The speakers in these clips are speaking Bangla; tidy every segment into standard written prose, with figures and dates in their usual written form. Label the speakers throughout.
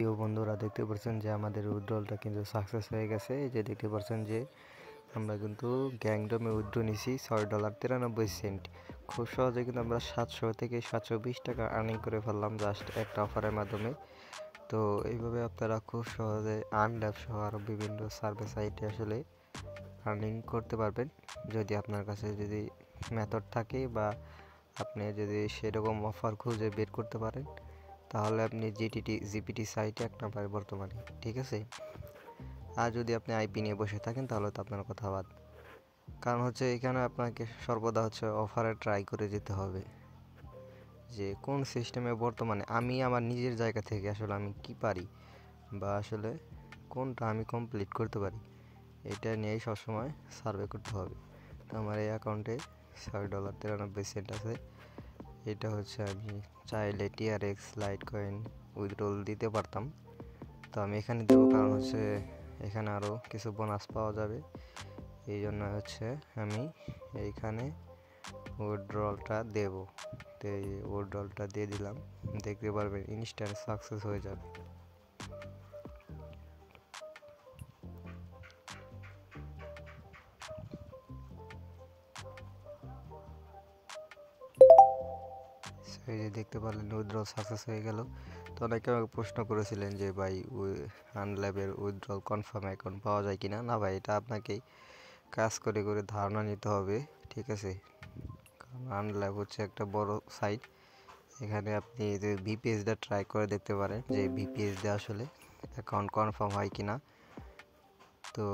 Speaker 1: প্রিয় বন্ধুরা, দেখতে পাচ্ছেন যে আমাদের উইথড্রলটা কিন্তু সাকসেস হয়ে গেছে। এই যে দেখতে পাচ্ছেন যে আমরা কিন্তু গ্যাংডমে উইথড্র নিছি $6.93। খুব সহজে কিন্তু আমরা 700 থেকে 720 টাকা আর্নিং করে ফেললাম জাস্ট একটা অফারের মাধ্যমে। তো এইভাবে আপনারা খুব সহজে আনল্যাব সহ আরও বিভিন্ন সার্ভিস সাইটে আসলে আর্নিং করতে পারবেন, যদি আপনার কাছে যদি মেথড থাকে বা আপনি যদি সেরকম অফার খুঁজে বের করতে পারেন, তাহলে আপনি জিপিটি সাইটে এক নম্বরে বর্তমানে, ঠিক আছে। আর যদি আপনি আইপি নিয়ে বসে থাকেন তাহলে তো আপনার কথা বাদ। কারণ হচ্ছে এখানে আপনাকে সর্বদা হচ্ছে অফারে ট্রাই করে যেতে হবে যে কোন সিস্টেমে বর্তমানে আমি আমার নিজের জায়গা থেকে আসলে আমি কি পারি বা আসলে কোনটা আমি কমপ্লিট করতে পারি, এটা নিয়েই সবসময় সার্ভে করতে হবে। তো আমার এই অ্যাকাউন্টে $6.93 আছে। এটা হচ্ছে আমি চাইলে টিআরএক্স লাইট কয়েন উইথড্রল দিতে পারতাম, তো আমি এখানে দেবো কারণ হচ্ছে এখানে আরও কিছু বোনাস পাওয়া যাবে। এই জন্য হচ্ছে আমি এইখানে উইথড্রলটা দেব। তো এই উইথড্রলটা দিয়ে দিলাম, দেখতে পারবেন ইনস্ট্যান্ট সাকসেস হয়ে যাবে। এই যে দেখতে পারলেন উইথড্রল সাকসেস হয়ে গেল। তো অনেকে আমাকে প্রশ্ন করেছিলেন যে ভাই আনল্যাবের উইথড্রল কনফার্ম অ্যাকাউন্ট পাওয়া যায় কিনা। না ভাই, এটা আপনাকেই কাজ করে করে ধারণা নিতে হবে, ঠিক আছে। কারণ আনল্যাব হচ্ছে একটা বড় সাইট। এখানে আপনি যে ভিপিএসটা ট্রাই করে দেখতে পারেন যে ভিপিএস দিয়ে আসলে অ্যাকাউন্ট কনফার্ম হয় কিনা। তো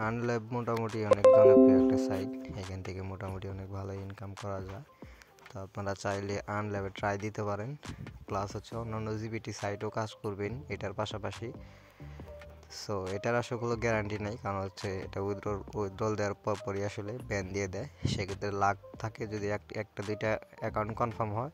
Speaker 1: আনল্যাব মোটামুটি অনেক জনপ্রিয় একটা সাইট, এখান থেকে মোটামুটি অনেক ভালো ইনকাম করা যায়। তো আপনারা চাইলে আনল্যাবে ট্রাই দিতে পারেন, প্লাস হচ্ছে অন্যান্য জিপিটি সাইটও কাজ করবেন এটার পাশাপাশি। সো এটার আসলে কোনো গ্যারান্টি নেই, কারণ হচ্ছে এটা উইথড্রল দেওয়ার পরই আসলে ব্যান দিয়ে দেয়। সেক্ষেত্রে লাক থাকে যদি একটা দুইটা অ্যাকাউন্ট কনফার্ম হয়,